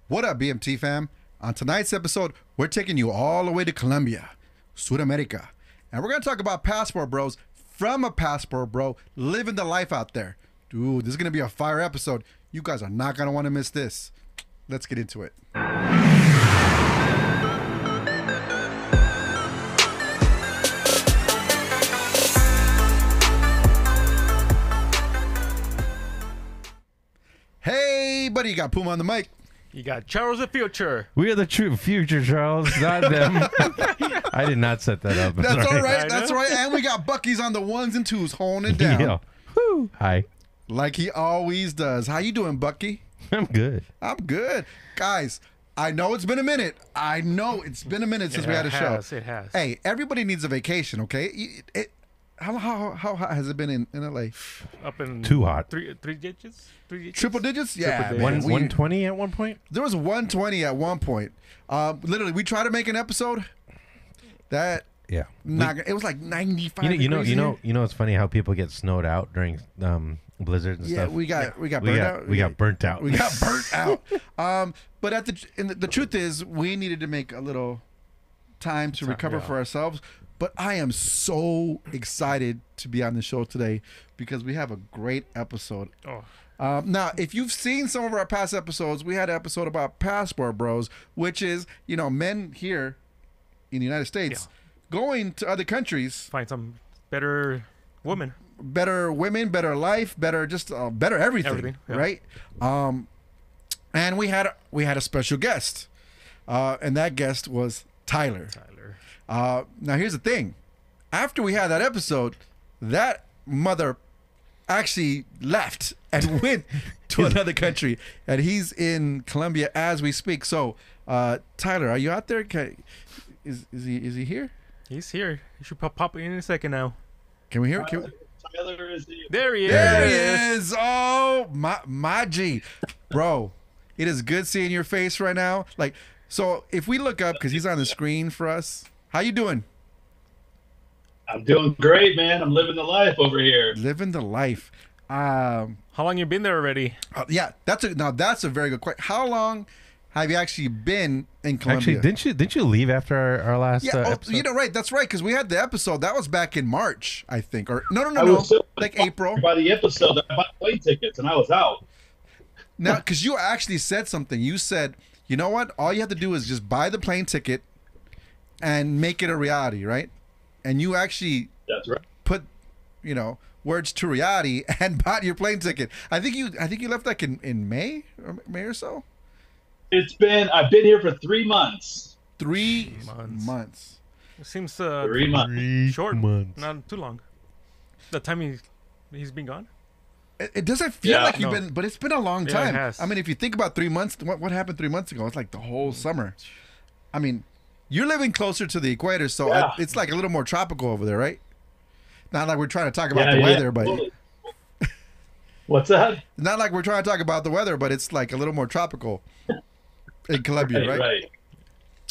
What up, BMT fam? On tonight's episode, we're taking you all the way to Colombia, Sudamerica. And we're going to talk about passport bros from a passport bro living the life out there. Dude, this is going to be a fire episode. You guys are not going to want to miss this. Let's get into it. Hey, buddy, you got Puma on the mic. You got Charles the Future. We are the true future, Charles, not them. I did not set that up. That's all right. That's right. And we got Bucky's on the ones and twos, holding it down. Yeah. Woo. Hi. Like he always does. How you doing, Bucky? I'm good. I'm good. Guys, I know it's been a minute. I know it's been a minute since we had a show. It has. Hey, everybody needs a vacation, okay? How hot has it been in LA? Up in Too hot. Three digits? Triple digits? Yeah. Triple Man. digits. 120 at one point? There was 120 at one point. Literally, we tried to make an episode. That Yeah. it was like 95 You know, degrees it's funny how people get snowed out during blizzards and yeah, stuff. we got burnt out. We got burnt out. We got burnt out. But the truth is, we needed to make a little time to recover for ourselves. But I am so excited to be on the show today because we have a great episode. Oh. Now, if you've seen some of our past episodes, we had an episode about passport bros, which is, men here in the United States going to other countries. Find some better women. Better women, better life, better just better everything, yeah. right? And we had a special guest, and that guest was Tyler. Now here's the thing: after we had that episode, that mother actually left and went to another country, and he's in Colombia as we speak. So, Tyler, are you out there? Is he here? He's here. He should pop in a second now. Can we hear? Tyler is here. There he is. There he is. Oh, my G. Bro, it is good seeing your face right now. So if we look up, because he's on the screen for us, how you doing? I'm doing great, man. I'm living the life over here. Living the life. How long you been there already? Yeah, that's a very good question. How long have you actually been in Colombia? Actually, didn't you leave after our last episode? Right. That's right, because we had the episode. That was back in March, I think. Or no, I was so like April. By the episode, I bought plane tickets and I was out. Now, because you actually said something. You said, you know what? All you have to do is just buy the plane ticket and make it a reality, right? And you actually That's right. put, words to reality and bought your plane ticket. I think you left like in May or so. I've been here for 3 months. 3 months. It seems 3 months. short. months. Not too long. The time he's been gone. It doesn't feel like you've No. been, but it's been a long Yeah, time. it has. I mean, if you think about 3 months, what happened 3 months ago? It's like the whole summer. I mean, you're living closer to the equator, so Yeah. it's like a little more tropical over there, right? Not like we're trying to talk about the weather, but totally. What's that? not like we're trying to talk about the weather, but it's like a little more tropical in Colombia, right? Right.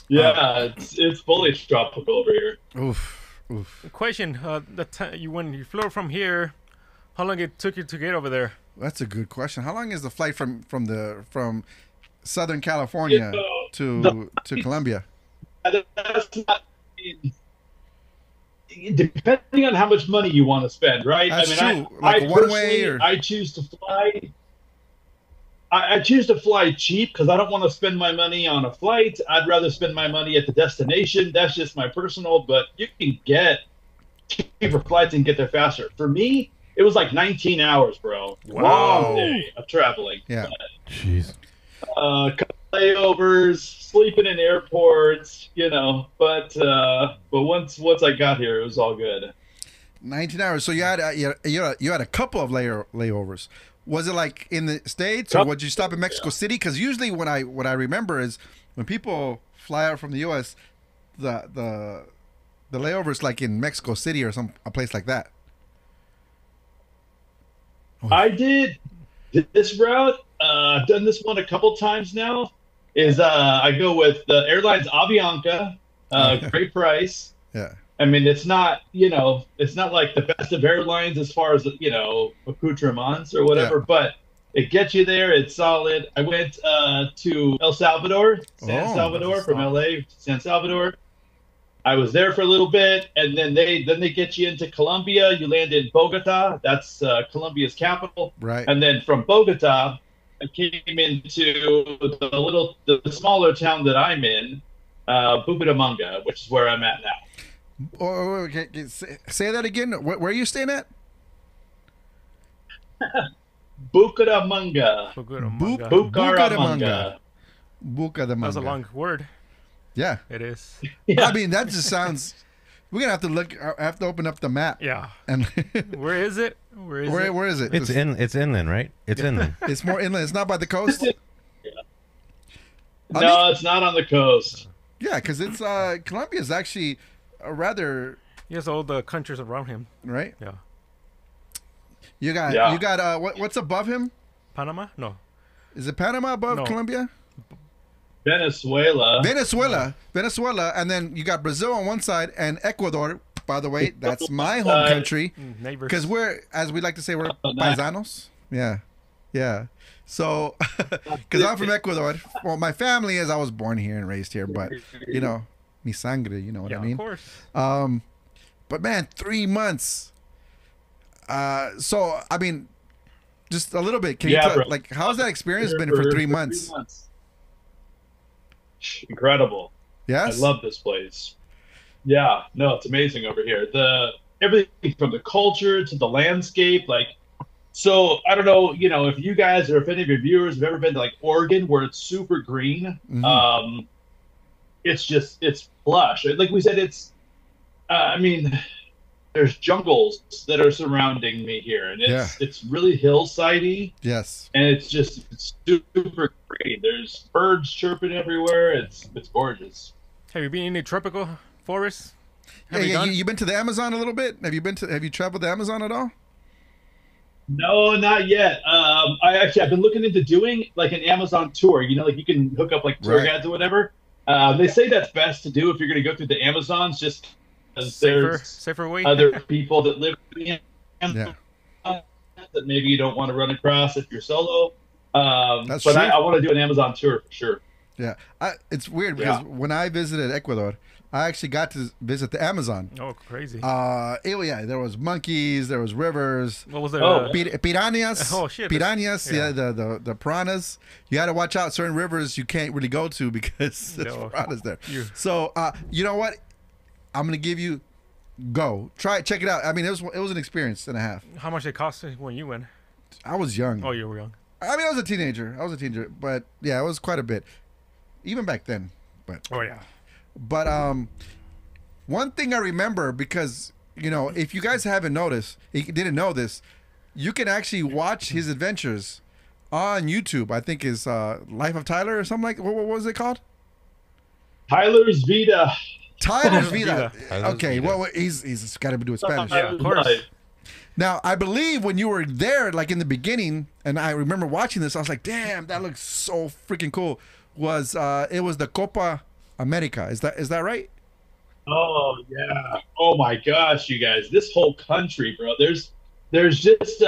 Yeah, it's fully tropical over here. Oof. Question: when you flew from here, how long it took you to get over there? That's a good question. How long is the flight from Southern California to Colombia? That's not, depending on how much money you want to spend, right? That's true. I Like one way, or I choose to fly. I choose to fly cheap because I don't want to spend my money on a flight. I'd rather spend my money at the destination. That's just my personal. But you can get cheaper flights and get there faster. For me, it was like 19 hours, bro. Wow. Long day of traveling. Yeah. Jeez. Couple layovers, sleeping in airports, But once I got here, it was all good. 19 hours. So you had a couple of layovers. Was it like in the States, or would you stop in Mexico City? Because usually what I remember is when people fly out from the U.S., the layover is like in Mexico City or a place like that. I did this route. I've done this one a couple times now. I go with the airlines Avianca, great price. Yeah. I mean, it's not like the best of airlines as far as accoutrements or whatever, but It gets you there. It's solid. I went to El Salvador, San Oh, Salvador, from LA to San Salvador. I was there for a little bit, and then they get you into Colombia. You land in Bogota. That's Colombia's capital. Right. And then from Bogota, I came into the smaller town that I'm in, Bucaramanga, which is where I'm at now. Oh, okay. Say that again. Where are you staying at? Bucaramanga. Bucaramanga. Bucaramanga. Bucaramanga. That's a long word. Yeah. It is. Yeah. I mean, that just sounds. We're gonna have to look. I have to open up the map. Yeah. And Where is it? Where is it? where is it? It's inland, right? It's inland. It's more inland. It's not by the coast. No, it's not on the coast. Yeah, because it's Colombia is actually a rather He has all the countries around him. right. Yeah. You got Yeah. you got what's above him? Panama? No. Is it Panama above No. Colombia? Venezuela. Venezuela, and then you got Brazil on one side and Ecuador. By the way, that's my home country Neighbors. because we're, as we like to say, we're nice. paisanos. Yeah, yeah. So, because I'm from Ecuador. Well, my family is. I was born here and raised here, but you know, mi sangre. You know what yeah, I mean? of course. But man, 3 months. So I mean, just a little bit. Can Yeah, you tell, bro. like, how's that experience been for 3 months? Incredible. Yes. I love this place. Yeah, no, it's amazing over here. Everything from the culture to the landscape, like, so I don't know, if you guys or if any of your viewers have ever been to like Oregon where it's super green. Mhm. It's plush. Like we said, I mean, there's jungles that are surrounding me here, and it's really hillsidey, Yes. and it's super green. There's birds chirping everywhere. It's gorgeous. Have you been in any tropical forests? Yeah, Have you gone? you been to the Amazon a little bit? Have you traveled the Amazon at all? No, not yet. I've been looking into doing like an Amazon tour. Like you can hook up like tour Right. guides or whatever. They say that's best to do if you're going to go through the Amazons, just because there's Safer way. other people that live in the Yeah. Amazon that maybe you don't want to run across if you're solo. That's but true. I want to do an Amazon tour for sure. Yeah. It's weird because Yeah. when I visited Ecuador, I actually got to visit the Amazon. Oh, crazy. There was monkeys, there was rivers, What was it? Oh. piranhas. Oh, shit. Piranhas, Yeah. the piranhas. You got to watch out certain rivers you can't really go to because there's No. piranhas there. You- So, you know what? I'm going to give you check it out. I mean, it was an experience and a half. How much it cost when you went? I was young. Oh, you were young. I mean, I was a teenager, but yeah, it was quite a bit, even back then. Oh, yeah. But one thing I remember, because if you guys didn't know this, you can actually watch his adventures on YouTube. I think is Life of Tyler or something like. What was it called? Tyler's Vida. Tyler's Vida. Tyler's Okay, Vida. well he's got to do it Spanish. Yeah, of course. Now, I believe when you were there, like in the beginning, and I remember watching this, I was like, damn, that looks so freaking cool. It was the Copa America. Is that right? Oh yeah. Oh my gosh, you guys! This whole country, bro. There's just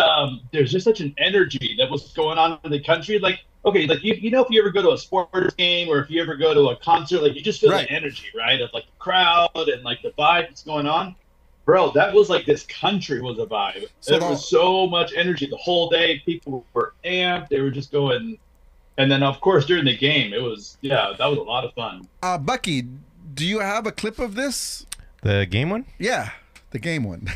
such an energy that was going on in the country. Like, okay, like if you ever go to a sports game or if you ever go to a concert, like you just feel Right. the energy, right? Of like the crowd and like the vibe that's going on. Bro, that was like this country was a vibe. So There was so much energy the whole day. People were amped. They were just going. And then, of course, during the game, that was a lot of fun. Bucky, do you have a clip of this? The game one? Yeah, the game one.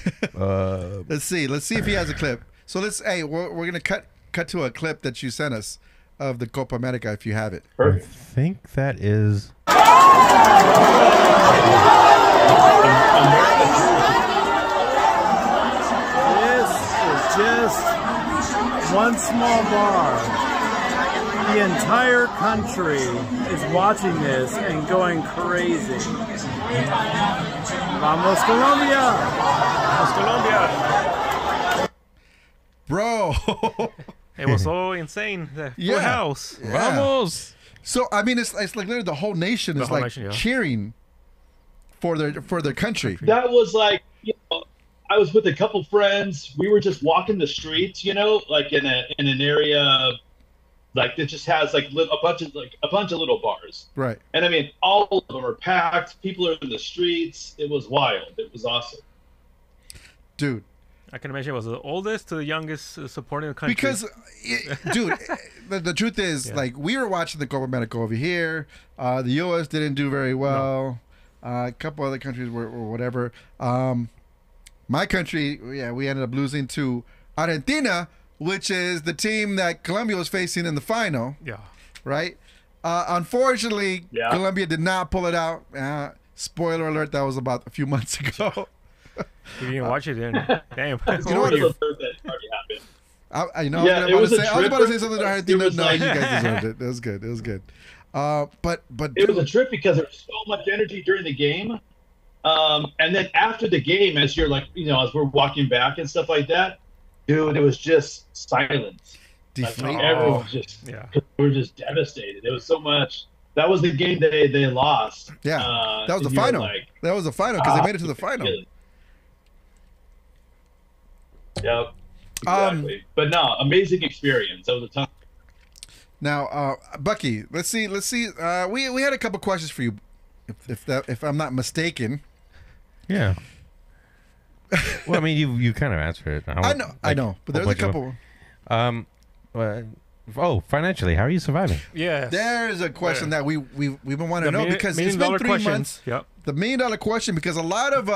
Let's see if he has a clip. So we're gonna cut to a clip that you sent us of the Copa America if you have it. I Perfect. think that is. This is just one small bar. The entire country is watching this and going crazy. Vamos Colombia! Colombia. Bro. It was so insane. The full Yeah. house. Yeah. Vamos! So I mean, it's like literally the whole nation is whole like nation, yeah. cheering for their country. That was like, I was with a couple friends. We were just walking the streets, you know, like in an area like that just has like a bunch of little bars. Right. And I mean, all of them are packed. People are in the streets. It was wild. It was awesome. Dude. I can imagine it was the oldest to the youngest supporting the country. Because, dude, the truth is, like, we were watching the Copa America over here. The U.S. didn't do very well. A couple other countries were whatever. My country, we ended up losing to Argentina, which is the team that Colombia was facing in the final. Yeah. Right? Unfortunately, Colombia did not pull it out. Spoiler alert, that was about a few months ago. You didn't watch it then. Damn. You know what? That already happened. I was about to say something to Argentina. No, you guys deserved it. It was good. It was good. But it was a trip because there was so much energy during the game. And then after the game, as you're like, you know, as we're walking back and stuff like that, dude, it was just silence. Like, everyone was just, we were just devastated. It was so much. That was the game they lost. Yeah, that was the final. Like, that was the final because they made it to the final. Yep. Exactly. But no, amazing experience. That was a ton. Now, Bucky, let's see. We had a couple questions for you, if I'm not mistaken. Yeah. Well, I mean, you kind of answered it. I know, but there's a couple. Financially, how are you surviving? Yeah. There's a question that we've been wanting to know because it's been 3 months. Yep. The $1 million question, because a lot of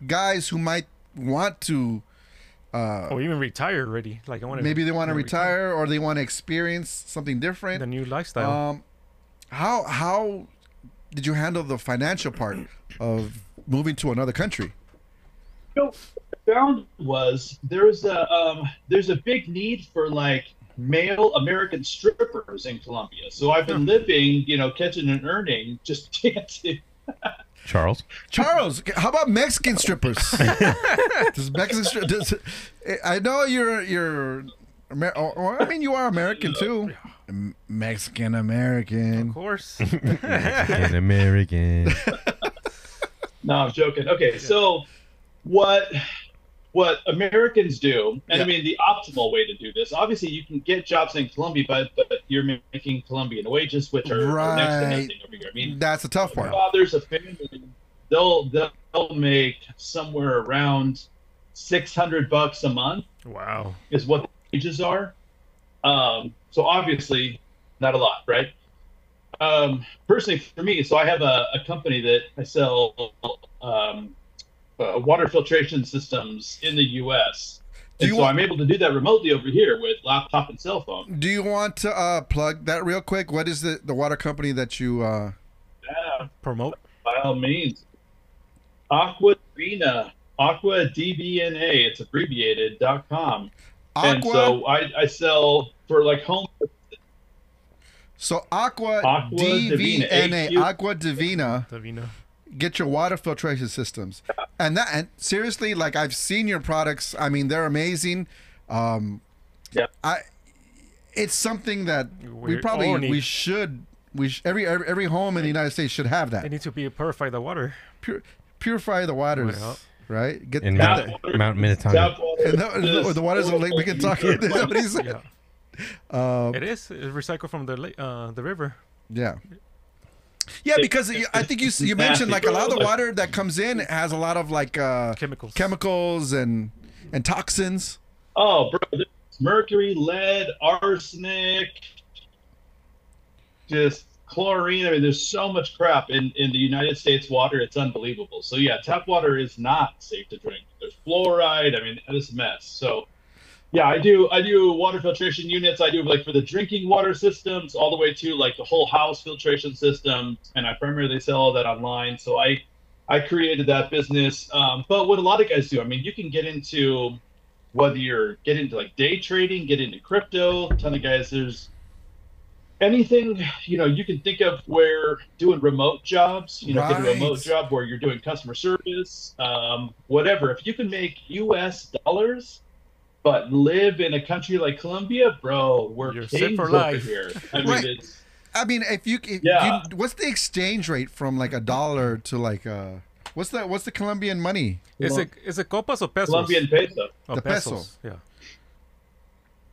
guys who might want to even retire already. Like, I want to. Maybe they want to retire or they want to experience something different. The new lifestyle. How did you handle the financial part of moving to another country? You know, what I found was there's a big need for like male American strippers in Colombia. So I've been living, you know, catching and earning, just dancing. Charles, how about Mexican strippers? I know you're I mean, you are American too. Mexican American. Of course. Mexican American. No, I'm joking. Okay, so what Americans do, and I mean the optimal way to do this, obviously you can get jobs in Colombia, but you're making Colombian wages, which are next to nothing over here. I mean, that's the tough part. Fathers of family, they'll make somewhere around $600 a month. Wow, is what the wages are. So obviously not a lot, right? Personally, for me, so I have a company that I sell water filtration systems in the U.S. And so I'm able to do that remotely over here with laptop and cell phone. Do you want to plug that real quick? What is the water company that you promote? By all means. Aqua DVNA. It's abbreviated.com. And so I sell for like home. So Aqua DVNA. Aqua DVNA. Get your water filtration systems, and seriously, like I've seen your products. I mean, they're amazing. It's something that we should every home in the United States should have that. They need to purify the water. Purify the waters, right? Get Mount Minnetonka. The waters of the lake. We can talk. It is. It's recycled from the river. Yeah. Yeah, because I think you mentioned like a lot of the water that comes in has a lot of like chemicals and toxins. Oh, bro, there's mercury, lead, arsenic, just chlorine. I mean, there's so much crap in the United States water. It's unbelievable. So yeah, tap water is not safe to drink. There's fluoride. I mean, it's a mess. So yeah, I do water filtration units. I do like for the drinking water systems all the way to like the whole house filtration system. And I primarily sell all that online. So I created that business. But what a lot of guys do, I mean, you can get into, whether you're get into like day trading, get into crypto, a ton of guys, there's anything, you know, you can think of where doing remote jobs, you know, get a remote job where you're doing customer service, whatever. If you can make US dollars, but live in a country like Colombia, bro, we're kings over here. I mean, if you what's the exchange rate from like $1 to like What's the Colombian money? Is it copas or pesos? Colombian peso. Oh, The pesos. Yeah.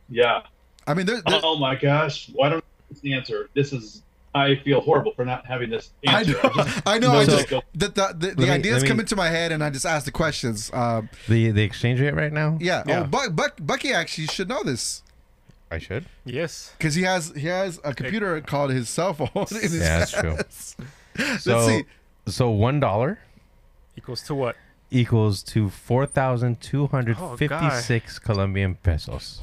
Yeah. I mean, Oh my gosh. Why don't I the answer? I feel horrible for not having this answer. I know. No, I so- just the ideas come into my head, and I just ask the questions. The exchange rate right now? Yeah. Yeah. Oh, Bucky actually should know this I should. Yes. because he has a computer called his cell phone. In his Yeah, that's true. ass. So, Let's see. so $1 Equals to what? equals to 4,256 Colombian pesos.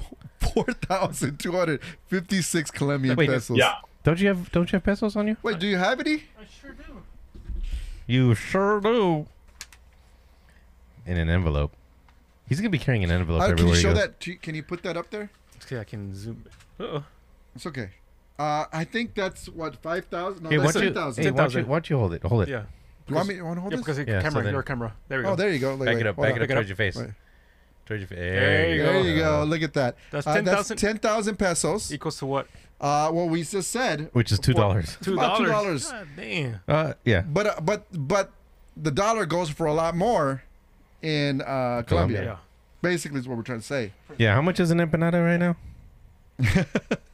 4,256 Colombian Wait, pesos. Yeah. Don't you have pesos on you? Wait, do you have any? I sure do. You sure do. In an envelope. He's gonna be carrying an envelope Can everywhere you he show goes. that? Can you put that up there? Okay, I can zoom. Uh-oh. It's okay. I think that's what 5,000. No, Hey, why that's don't you, 10,000. hey, why don't 10,000. you hold it? Hold it. Yeah. You want me to hold Yeah, this? because Yeah, so camera, then- your camera. There we go. Oh, there you go. Back it up. hold Back on. it up towards your face. Wait. Towards your face. There you There you go. Look at that. That's That's 10,000 10,000 pesos. Equals to what? Well, we just said, Which is $2. About $2. $2. God damn. Yeah. but the dollar goes for a lot more in Colombia. Yeah. Basically, is what we're trying to say. Yeah. How much is an empanada right now?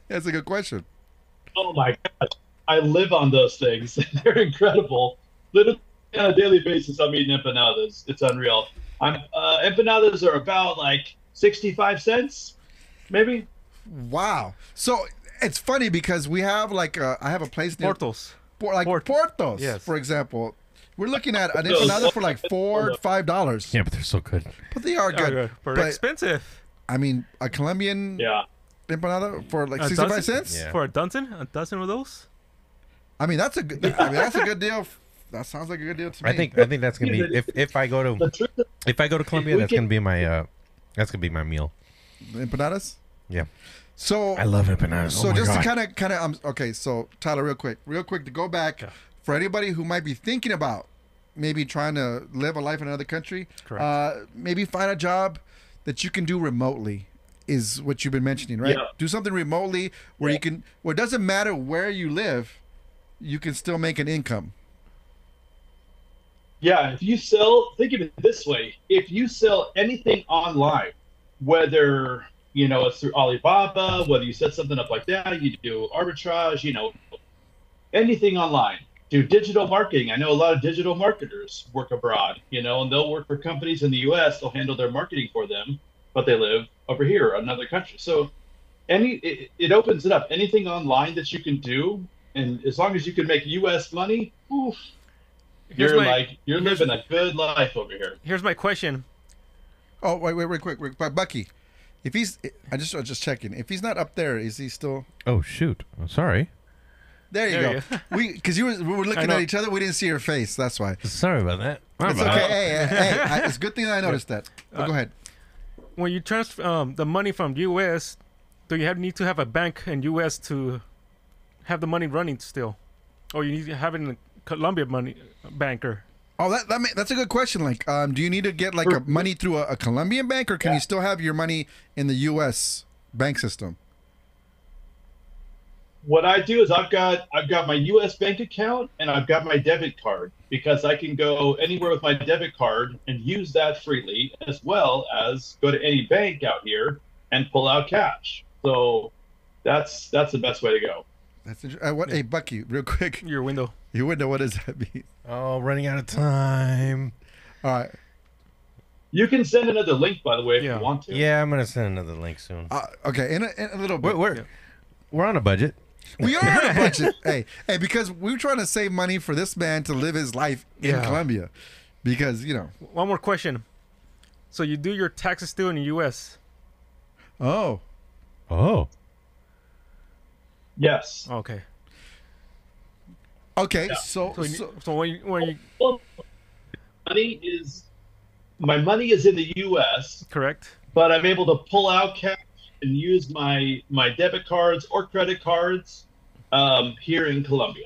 That's a good question. Oh my gosh. I live on those things. They're incredible. Literally on a daily basis, I'm eating empanadas. It's unreal. Empanadas are about like 65 cents, maybe. Wow. So it's funny because we have I have a place near Portos. Portos, Yes. for example. We're looking at an empanada for like $4-5. Yeah, but they're so good. But they are good. But But, expensive. I mean, a Colombian Yeah. empanada for like A 65 dozen? cents? Yeah. For a dozen? A dozen of those? I mean, that's a good deal. That sounds like a good deal to me. I think that's gonna be if I go The to truth is, Colombia, we that's can- gonna be my meal. empanadas. Yeah. So I love empanadas. So oh my just God. to kind of okay. So Tyler, real quick to go back for anybody who might be thinking about maybe trying to live a life in another country. Correct. Maybe find a job that you can do remotely. Is what you've been mentioning, right? Yeah. Do something remotely where you can, where it doesn't matter where you live, you can still make an income. yeah, if you sell, think of it this way: if you sell anything online, whether it's through Alibaba, whether you set something up like that, you do arbitrage, anything online. Do digital marketing. I know a lot of digital marketers work abroad, and they'll work for companies in the U.S. They'll handle their marketing for them, but they live over here, another country. So, it opens it up. Anything online that you can do, and as long as you can make U.S. money, oof, you're living a good life over here. Here's my question. Oh wait, quick, Bucky. If he's, I just checking. If he's not up there, is he still? Oh shoot! I'm sorry. There you There go. Because we were looking know. at each other. We didn't see your face. That's why. Sorry about that. My It's bad. okay. Hey, it's a good thing I noticed that. But go ahead. When you transfer the money from U.S., do you need to have a bank in U.S. to have the money running still? Or you need to have it in a Colombia money banker? Oh, that's a good question. Like, do you need to get like a money through a Colombian bank, or can you still have your money in the U.S. bank system? What I do is I've got my U.S. bank account and I've got my debit card, because I can go anywhere with my debit card and use that freely, as well as go to any bank out here and pull out cash. So that's the best way to go. That's what? Hey, Bucky, real quick. Your window. Your window. What does that mean? Oh, running out of time. All right. You can send another link, by the way, if Yeah. you want to. Yeah, I'm gonna send another link soon. Okay. In a little bit. We're on a budget. We are on a budget. hey, because we're trying to save money for this man to live his life in Yeah. Colombia, because One more question. So you do your taxes still in the U.S.? Oh. Yes. Okay. Okay. Yeah. So So when you Well, my money is in the U.S., correct? but I'm able to pull out cash and use my debit cards or credit cards here in Colombia.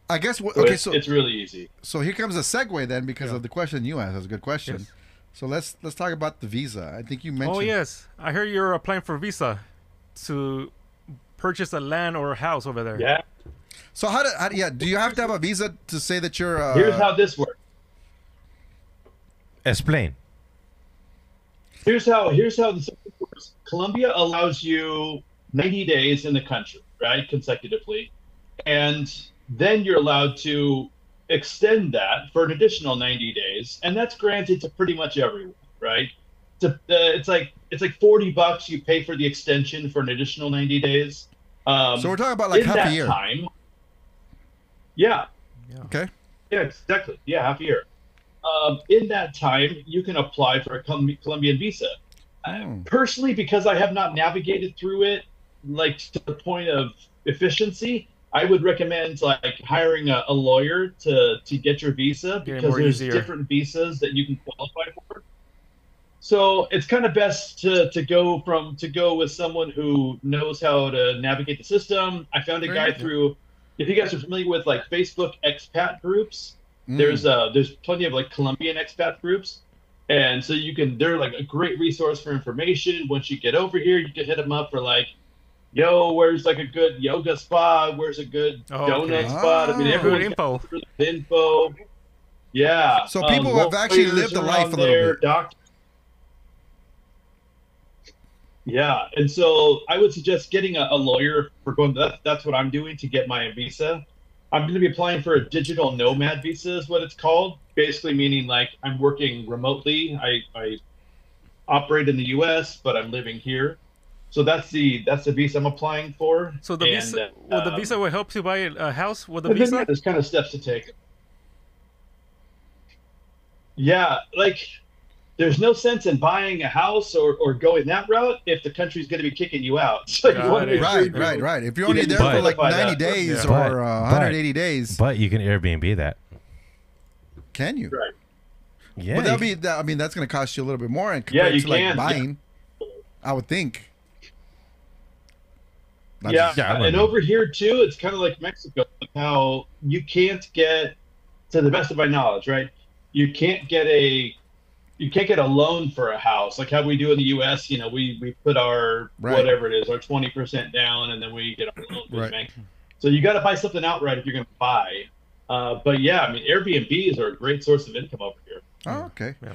I guess So okay. it's really easy. So here comes a segue then, because of the question you asked. That's a good question. Yes. So let's talk about the visa. I think you mentioned. Oh yes, I heard you're applying for visa to purchase a land or a house over there. Yeah. So do you have to have a visa to say that you're? Here's how this works. Explain. Here's how the system works. Colombia allows you 90 days in the country, right, consecutively, and then you're allowed to extend that for an additional 90 days, and that's granted to pretty much everyone, right? It's like $40 you pay for the extension for an additional 90 days. So we're talking about like in half that a year. Time, yeah. Okay. Yeah, exactly. Yeah, half a year. In that time, you can apply for a Colombian visa. Personally, because I have not navigated through it like to the point of efficiency, I would recommend like hiring a lawyer to get your visa, because there's different visas that you can qualify for. So it's kind of best to go with someone who knows how to navigate the system. I found a guy through, if you guys are familiar with like Facebook expat groups, there's plenty of like Colombian expat groups, and so they're like a great resource for information. Once you get over here, you can hit them up for like, yo, where's like a good yoga spot? Where's a good donut spot? I mean, everyone's got info. Yeah. So people who have actually lived the life a little bit. Doctors. Yeah, and so I would suggest getting a lawyer for going. That's what I'm doing to get my visa. I'm going to be applying for a digital nomad visa, is what it's called. Basically, meaning like I'm working remotely. I operate in the U.S., but I'm living here. So that's the visa I'm applying for. So the visa, the visa will help you buy a house with the visa. visa. There's kind of steps to take. Yeah, like. There's no sense in buying a house or going that route if the country's going to be kicking you out. So right. If you're only there for like 90 days or 180 days. But you can Airbnb that. Can you? Right. Yeah. But I mean, that's going to cost you a little bit more compared to like buying, I would think. And over here too, it's kind of like Mexico, how you can't get, to the best of my knowledge, right? You can't get a loan for a house like how we do in the U.S. You know, we put our whatever it is, our 20% down, and then we get our loan from the bank. So you got to buy something outright if you're going to buy. But yeah, I mean, Airbnbs are a great source of income over here. Oh, okay. Yeah.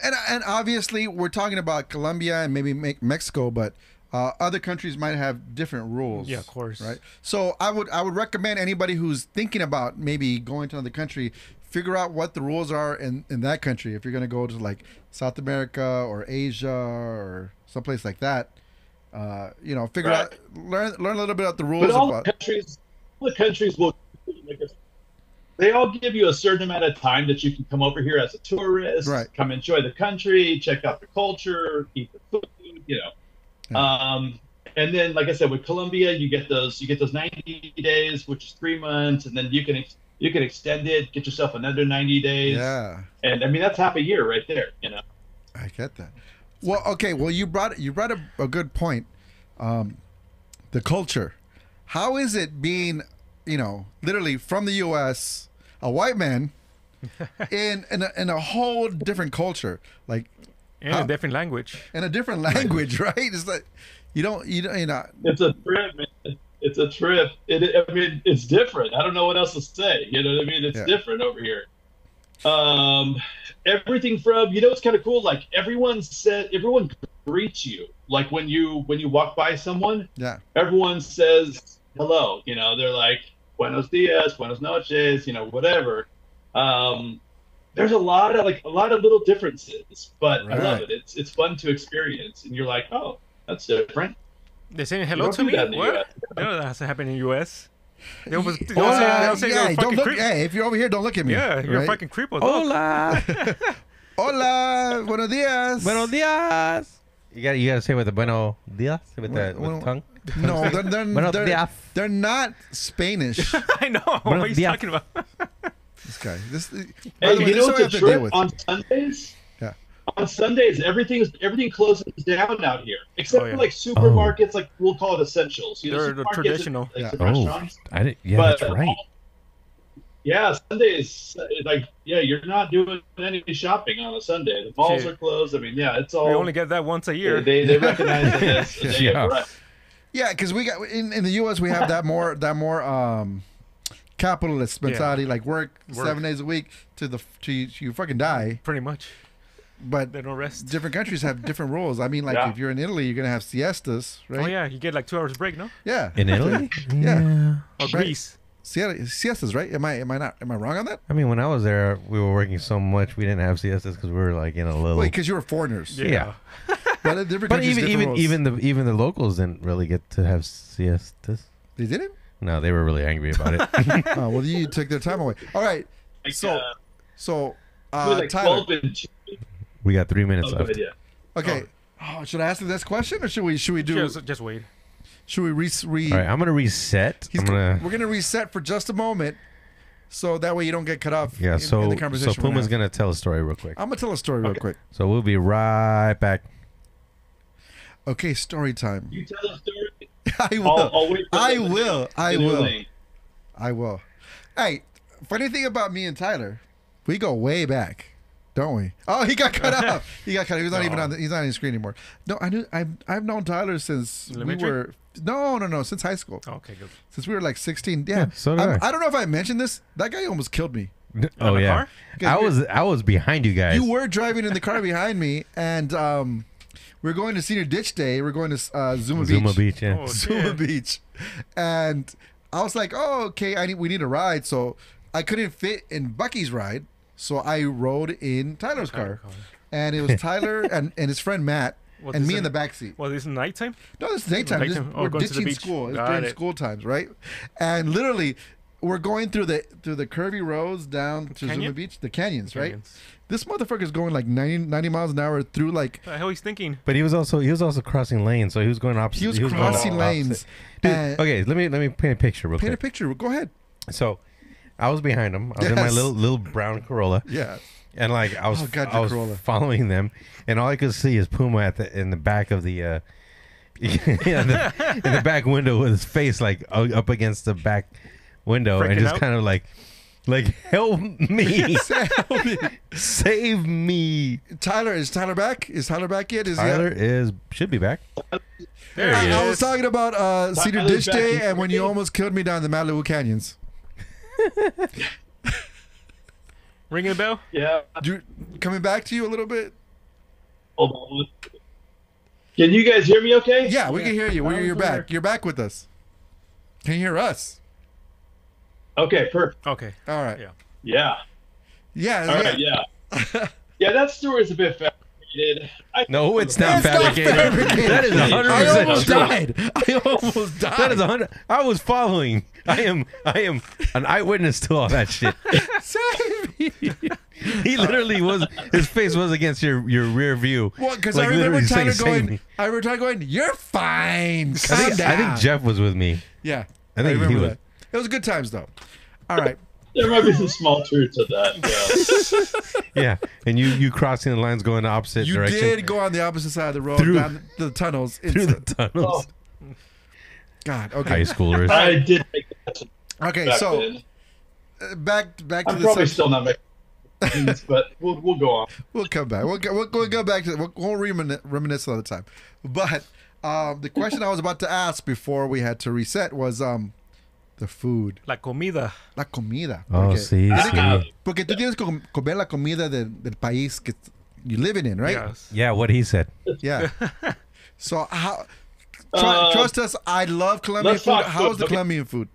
And obviously we're talking about Colombia and maybe Mexico, but other countries might have different rules. Yeah, of course. Right. So I would recommend anybody who's thinking about maybe going to another country, figure out what the rules are in that country. If you're going to go to like South America or Asia or someplace like that, figure out, learn a little bit about the rules. But all the countries will, they all give you a certain amount of time that you can come over here as a tourist, come enjoy the country, check out the culture, eat the food, and then, like I said, with Colombia, you get those 90 days, which is 3 months, and then you can extend it, get yourself another 90 days. Yeah. And I mean, that's half a year right there, I get that. Well, okay. Well, you brought a good point. The culture. How is it being, literally from the U.S., a white man in a whole different culture, like a different language. In a different language, right? It's like you know. It's a trip, man. It's a trip. I mean, it's different. I don't know what else to say. You know what I mean? It's different over here. Everything from, it's kind of cool. Like everyone greets you. Like when you walk by someone, everyone says hello. They're like, buenos dias, buenos noches, whatever. There's a lot of little differences, but I love it. It's fun to experience, and you're like, oh, that's different. They're saying hello to me? What? No, that has to happen in the U.S. Hey, if you're over here, don't look at me. Yeah, you're a fucking creepo. Hola. Hola. Buenos dias. Buenos dias. You gotta say with the buenos dias with the tongue. No, they're not Spanish. I know. What are you talking about? This guy. Hey, you know what's a trip on Sundays? Yeah. On Sundays, everything closes down out here, except for like supermarkets, like we'll call it essentials. They're the traditional. Restaurants. That's right. Yeah, Sundays, you're not doing any shopping on a Sunday. The malls are closed. I mean, it's all. We only get that once a year. They recognize it as a day of rest. Yeah, because we got in the U.S. we have that more capitalist mentality, like work Work. 7 days a week to you fucking die. Pretty much. But They don't rest. different countries have different rules. I mean, like Yeah. if you're in Italy, you're gonna have siestas, right? Oh yeah, you get like 2 hours break, no? Yeah. In Italy? Yeah. Or Right. Greece. Siestas, right? Am I wrong on that? I mean, when I was there, we were working so much we didn't have siestas because we were like in a little. Wait, because you were foreigners. Yeah. But in different But countries, different rules. even the locals didn't really get to have siestas. They didn't. No, they were really angry about it. Oh well, you took their time away. All right. Like, So like Tyler. 12 and 2. We got 3 minutes Oh, left. good, yeah. Okay. Oh, should I ask the next question or should we do? Just wait. Should we All right, I'm gonna reset. We're gonna reset for just a moment, so that way you don't get cut off. Yeah. in So the conversation we're Puma's having. gonna tell a story real quick. I'm gonna tell a story real quick. So we'll be right back. Okay, story time. You tell a story. I will. I'll wait for I them. will. I The new will. lane. I will. Hey, funny thing about me and Tyler, we go way back, don't we? Oh, he got cut off. He got cut. He was not even on. He's not on the screen anymore. No, I've known Tyler since Elementary? we were. No, since high school. Okay, good. Since we were like 16. Yeah. Yeah, so did I. I don't know if I mentioned this. That guy almost killed me. Oh On a yeah. car? I was behind you guys. You were driving in the car behind me, and we're going to Senior Ditch Day. We're going to Zuma Zuma Beach. Beach. Yeah. Oh, Zuma shit. Beach, and I was like, "Oh, okay. We need a ride." So I couldn't fit in Bucky's ride, so I rode in Tyler's car, and it was Tyler and his friend Matt What and is me it? in the back seat. Well, this is nighttime? No, this is daytime. Daytime. Oh, We're going to the ditching beach. school. It's Got during it. school times, right? And literally, we're going through the curvy roads down to Zuma Canyon? Beach, the canyons, right? Canyons. This motherfucker's going like 90 miles an hour through like. What the hell he's thinking? But he was also crossing lanes, so he was going opposite. He was going crossing opposite. lanes. Dude, and- okay, let me paint a picture real Paint a quick. picture. Go ahead. So, I was behind him. I was in my Yes. little brown Corolla, Yeah. and like I was Oh, God, I your was Corolla. following them, and all I could see is Puma in the back of the in the back window with his face like up against the back window, and Freaking just out? kind of like help me, save me. Tyler, is Tyler back? Is Tyler back yet? Is Tyler should be back. There he I is. was talking about Cedar Tyler's Ditch back. Day and when you almost killed me down the Malibu Canyons. Ringing a bell? Yeah. Coming back to you a little bit? Hold on. Can you guys hear me okay? Yeah, we can hear you. You're back. You're back with us. Can you hear us? Okay, perfect. Okay. All right. Yeah. Yeah. Yeah. All right, yeah. Yeah, that story is a bit fabricated. No, it's not It's not fabricated. fabricated. That is I 100% almost true. died. I almost died. That is 100. I was following. I am an eyewitness to all that shit. Save me. He literally was. His face was against your rear view. Well, because Like, I remember literally saying, Tyler "Save going. me." I remember Tyler going. You're fine. Calm I down. think Jeff was with me. Yeah. I think he remember was. that. It was good times though. All right. There might be some small truth to that. Yeah. Yeah, and you crossing the lines going the opposite You direction did go on the opposite side of the road Through- down the tunnels. through the tunnels. God. High Okay. schoolers. I did make that Okay. back So then. back to I'm the probably subject. still not making sense, but we'll go on. We'll come back. We'll go back to. We'll reminisce another time. But the question I was about to ask before we had to reset was the food, La comida. la comida. Oh, Porque- sí, sí. Porque tú tienes que comer la comida del país que you're living in, right? Yes. Yeah, what he said. Yeah. So how? Trust us. I love Colombian let's food. talk How's food, the okay? Colombian food?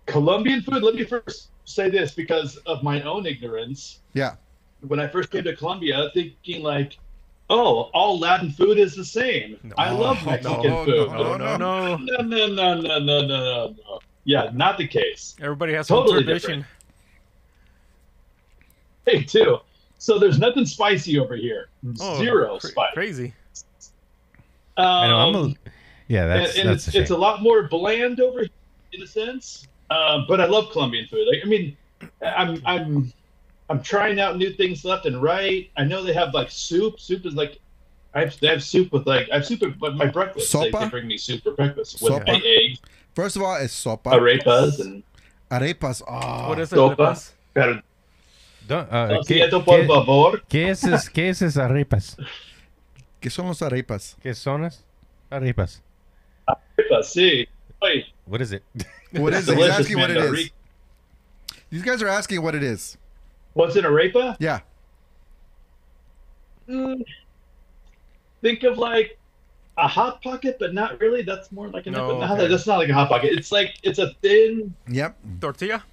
Colombian food, let me first say this because of my own ignorance. Yeah. When I first came to Colombia, thinking like, oh, all Latin food is the same. I love Mexican food. No, no, no. No. Yeah, not the case. Everybody has Totally some tradition. Hey, too. So there's nothing spicy over here. Oh, Zero spice. Crazy. I know. Yeah, that's and that's a shame. it's a lot more bland over here in a sense. But I love Colombian food. Like, I mean, I'm trying out new things left and right. I know they have like soup. Soup is like they have soup with like I have soup at my breakfast. Sopa? They bring me soup for breakfast with Sopa? my eggs, First of all, it's sopa. arepas, and Arepas. Oh. What is it? sopa. Arepas? Por favor. ¿Qué es esas arepas? ¿Qué son los arepas? ¿Qué son las arepas? Arepas, sí. Wait, What is it? What is it? He's delicious, asking what man. it is. These guys are asking what it is. What's in arepa? Yeah. Think of like a hot pocket, but not really. That's more like an. No, No, okay. that's not like a hot pocket. It's a thin Yep. Tortilla?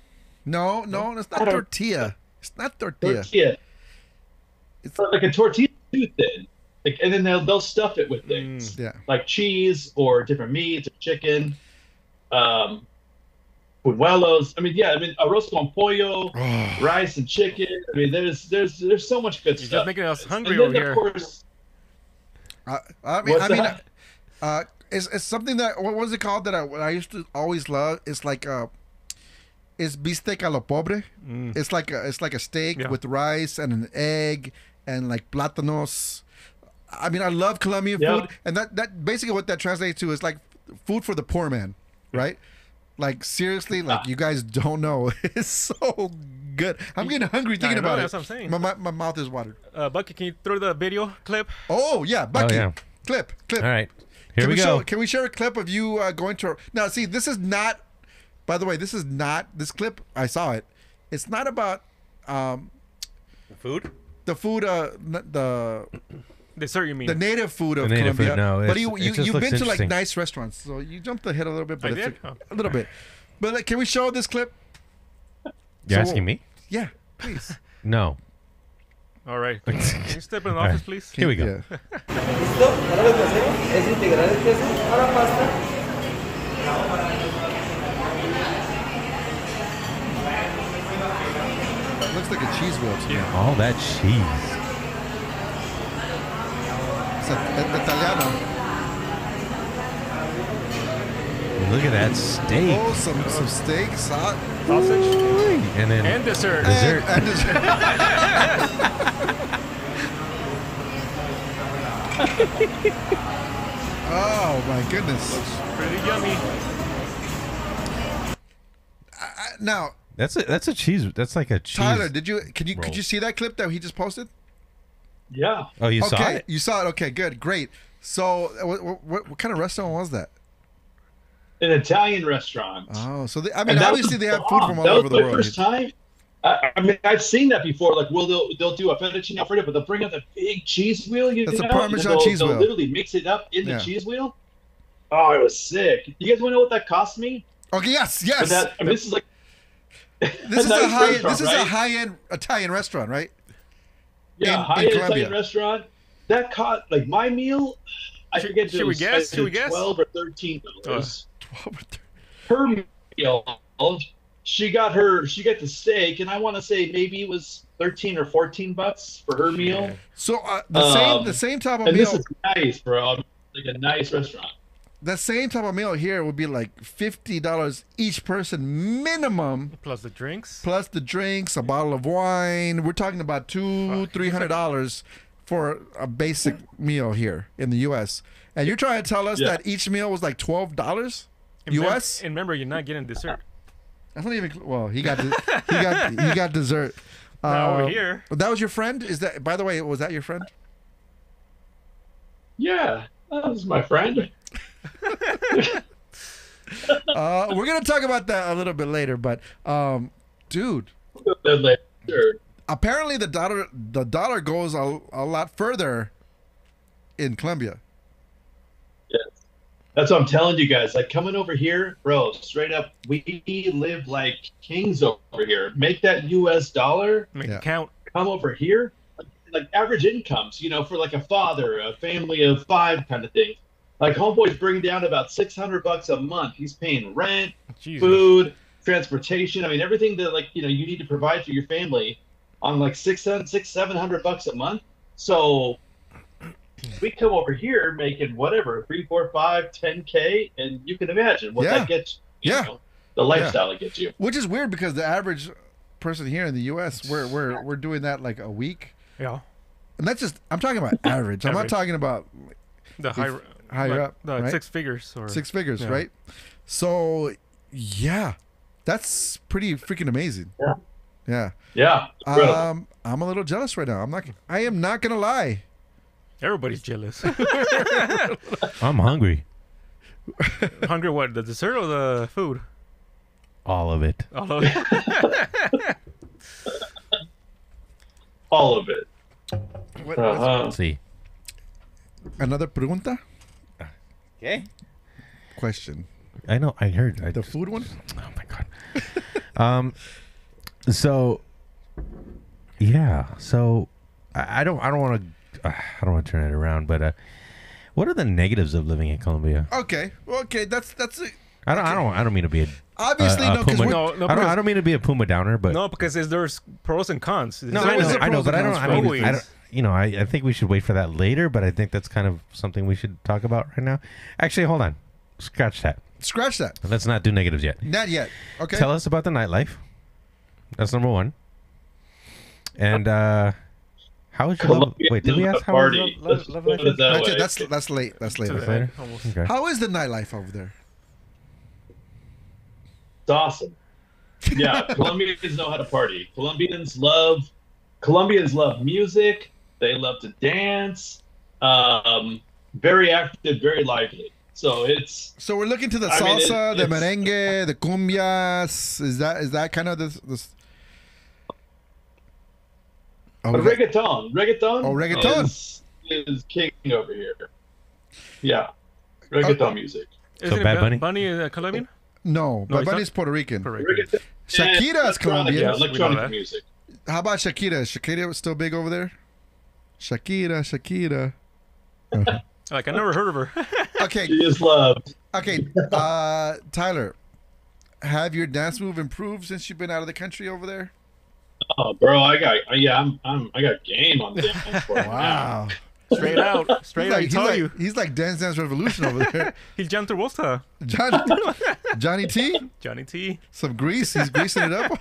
No, it's not I don't- tortilla. It's not tortilla. tortilla. It's Like a tortilla too thin. Like, and then they'll stuff it with things yeah. like cheese or different meats or chicken. Buñuelos. I mean, yeah. I mean, arroz con pollo, rice and chicken. I mean, there's so much good You're stuff. just making us hungry and over then, here. of course, I mean, that? it's something that what was it called that I used to always love. It's like it's bistec a lo pobre. It's like a steak Yeah. with rice and an egg and like plátanos. I mean, I love Colombian Yeah. food, and that basically what that translates to is like food for the poor man, right? Like seriously, like you guys don't know. It's so good. I'm getting hungry thinking I know, about that's it. what I'm saying. My mouth is watered. Bucky, can you throw the video clip? Oh yeah, Bucky. yeah. Clip. All right. Here Can we go. Can we share a clip of you going to? Now, see, this is not. By the way, this is not this clip. I saw it. It's not about Food? the food. The Dessert, you mean? native food of The native Colombia. food, no, but it's- it just you've looks been to like interesting. nice restaurants, so you jumped ahead a little bit. But I it's did? a little bit. But like, can we show this clip? You're So- asking me? Yeah, please. No. All right. Can you step in the office, please? Here we go. Yeah. ¿Listo? Ahora lo que hacemos es integrar el queso a la pasta. It looks like a cheese wheel to me. Yeah. All that cheese. It's Italiano. Look at that steak. Oh, some steaks, hot. Sausage And then and dessert. Dessert. And dessert. Oh my goodness! Pretty yummy. Now, that's a cheese. That's like a cheese. Tyler, could you roll. see that clip that he just posted? Yeah. Oh, you Okay, saw it? you saw it. Okay, good, great. So, what kind of restaurant was that? An Italian restaurant. Oh, so I And mean, that obviously was they have food bomb. from all That was over the my world. First time. I mean, I've seen that before. Like, they'll do a fettuccine alfredo, but they'll bring out the big cheese wheel. That's a know? Parmesan They'll- cheese they'll wheel. literally mix it up in Yeah. the cheese wheel. Oh, it was sick. You guys want to know what that cost me? Okay, yes. But that, I mean, this is like This is nice a high. restaurant, This is a right? high-end Italian restaurant, right? Yeah, in high-end Colombia. Italian restaurant. That cost like my meal. I Should- forget. should we guess? Should we guess? $12 or $13. $12 Her meal. She got the steak, and I want to say maybe it was $13 or $14 for her meal. So the same type of And this meal. is nice, bro. Like a nice restaurant. That same type of meal here would be like $50 each person minimum, Plus the drinks. plus the drinks, a bottle of wine. We're talking about $200-$300 for a basic meal here in the U.S. And you're trying to tell us Yeah. that each meal was like $12 And U.S. And remember, you're not getting dessert. That's not even. Well, he got he got dessert. Not over here. That was your friend. Is that? By the way, was that your friend? Yeah, that was my friend. We're gonna talk about that a little bit later, but dude, Sure. apparently the dollar goes a lot further in Colombia. Yes. That's what I'm telling you guys. Like coming over here, bro, straight up, we live like kings over here. Make that US dollar Make Yeah. it count. come over here. Like average incomes, for like a father, a family of 5 kind of thing. Like homeboy's bringing down about $600 a month. He's paying rent, Jesus. food, transportation. I mean, everything that you need to provide for your family on like $700 a month. So we come over here making whatever 3, 4, 5, 10K, and you can imagine what Yeah. that gets. Yeah. The lifestyle it gets you. Which is weird because the average person here in the U.S. we're doing that like a week, Yeah. and that's just I'm talking about average. I'm not Average. talking about The high, higher like, up, the right? 6 figures or 6 figures, Yeah. right? So yeah, that's pretty freaking amazing. Yeah. Yeah. Yeah. it's incredible. I'm a little jealous right now. I am not gonna lie. Everybody's jealous. I'm hungry. Hungry what? The dessert or the food? All of it. All of it. All of it. Let's see. Another pregunta? Okay. Question. I know. I heard. The food one? Oh my god. So, yeah. So, I don't want to turn it around, but what are the negatives of living in Colombia? Okay. Well, okay. That's it. I don't mean to be a Obviously, no, because Puma. I don't mean to be a Puma downer, but no, because there's pros and cons. no, There's I know, but I don't. I mean, always. I don't. You know, I think we should wait for that later, but I think that's kind of something we should talk about right now. Actually, hold on. Scratch that. Scratch that. Let's not do negatives yet. Not yet. Okay. Tell us about the nightlife. That's number one. And how was your love? Wait, did we ask how was Party. love life? Put it that way. That's late. That's later. To the end, almost. Okay. How is the nightlife over there? It's awesome. Yeah, Colombians know how to party. Colombians love music. They love to dance. Very active, very lively. So it's. So we're looking to the I mean, salsa, the it's- merengue, the cumbias. Is that kind of this? Oh, Reggaeton. Oh, reggaeton. is king over here. Yeah, reggaeton music. Isn't Bad it Bunny? Bunny Colombian? no, No, but he's not? Bunny's Puerto Rican. Correct. Reggaeton. Shakira is Electronic, Colombian. Yeah, We know electronic that. music. How about Shakira? Is Shakira still big over there? Shakira. Like I never heard of her. Okay, She is loved. okay. Tyler, have your dance move improved since you've been out of the country over there? Oh, bro, I got game on the dance floor. Wow. Straight out. Straight out. He tell you. He's like Dance Dance Revolution over there. He's John Travolta. Johnny T, Johnny T. some grease. He's greasing it up.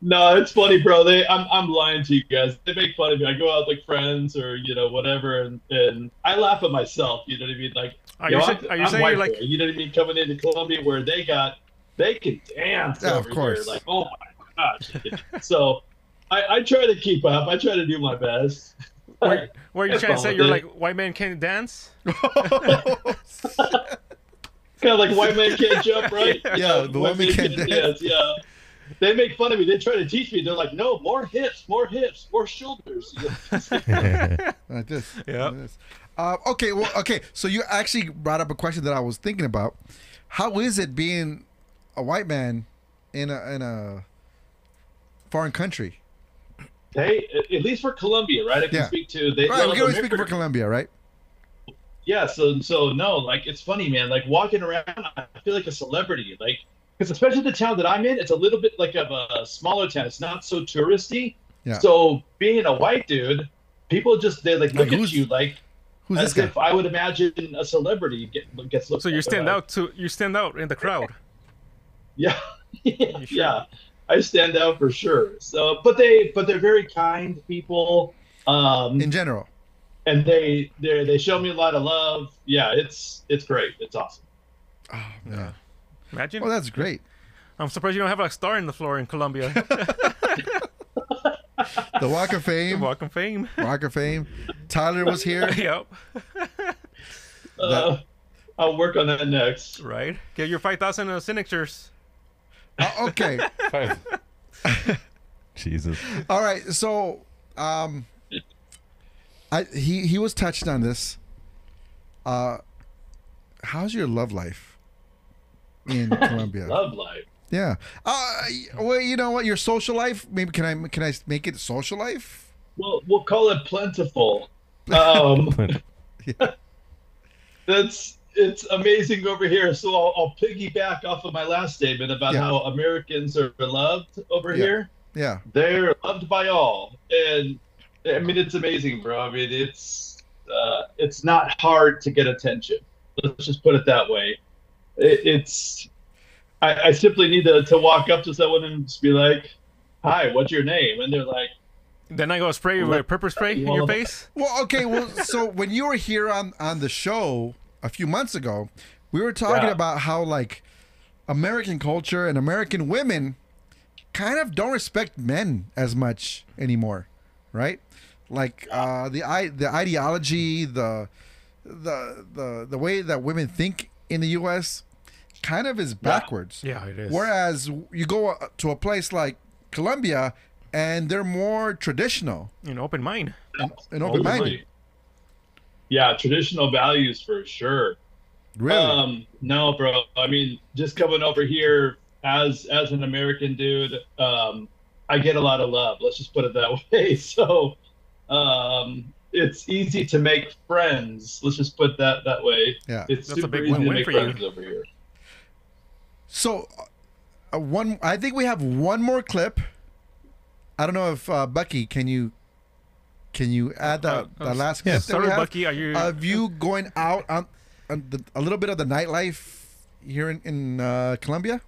No, it's funny, bro. I'm lying to you guys. They make fun of me. I go out with like friends or whatever, and I laugh at myself. You know what I mean? Like, Are yo, you I'm saying white you're like? boy, you know what I mean? Coming into Colombia where they can dance. Yeah, over of course. Here. Like, oh my gosh. So I try to keep up. I try to do my best. Where are you Have trying to fun say with you're it. like white man can't dance? Kind of like white man can't jump, right? Yeah, the white woman man can't dance. Yeah. They make fun of me. They try to teach me. They're like, no, more hips, more shoulders. Like this. Yeah. Like this. Okay. So you actually brought up a question that I was thinking about. How is it being a white man in a foreign country? Hey, at least for Colombia, right? I can Yeah. speak to. They Right, we love can only speak for America. Colombia, right? Yeah, so no, like it's funny, man. Like walking around, I feel like a celebrity. Like, because especially the town that I'm in, it's a little bit like of a smaller town. It's not so touristy. Yeah. So being a white dude, people they like look Like, at who's- you like Who's this as guy? if I would imagine a celebrity gets looked. So you at. stand out in the crowd. Yeah, yeah. I stand out for sure. So, but they're very kind people. In general. And they show me a lot of love. Yeah, it's great. It's awesome. Oh man. Imagine. Oh, that's great. I'm surprised you don't have a star in the floor in Colombia. The Walk of Fame. Walk of Fame. Walk of Fame. Tyler was here. Yep. I'll work on that next. Right. Get your 5,000 signatures. Okay. Jesus. All right. So, he was touched on this. How's your love life in Colombia? Love life. Yeah. Well, you know what? Your social life. Maybe can I make it social life? We'll call it plentiful. It's amazing over here. So I'll piggyback off of my last statement about how Americans are loved over here. Yeah. They're loved by all, and I mean it's amazing, bro. I mean it's not hard to get attention. Let's just put it that way. I simply need to walk up to someone and just be like, "Hi, what's your name?" And they're like, Then I go spray with pepper spray in your face. Well, okay. Well, so when you were here on the show a few months ago, we were talking about how like American culture and American women kind of don't respect men as much anymore, right? Like the ideology, the way that women think in the U.S. kind of is backwards. Yeah, it is. Whereas you go to a place like Colombia, and they're more traditional An open mind. and open-minded. Yeah, traditional values for sure. Really? No, bro. I mean, just coming over here as an American dude, I get a lot of love. Let's just put it that way. So, it's easy to make friends. Let's just put that way. Yeah. It's That's a super big easy to win-win make for you. friends over here. So, I think we have one more clip. I don't know if Bucky, can you add the last clip that Sorry, we have Bucky, are you? of you going out on a little bit of the nightlife here in Colombia?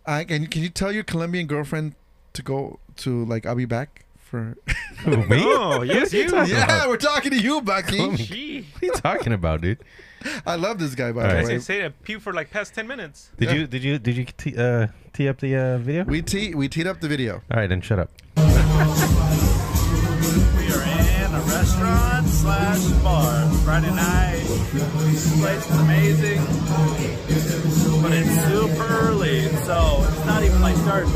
Can you tell your Colombian girlfriend to go to, like, I'll be back for? Me? Oh, yes, you. Yeah, we're talking to you, Bucky. Gee. What are you talking about, dude? I love this guy, by All the right. way. I say that pew for like past 10 minutes. Did you tee up the video? We teed up the video. All right, then shut up. We are in a restaurant / bar. Friday night. This place is amazing. But it's super early, so it's not even like starting.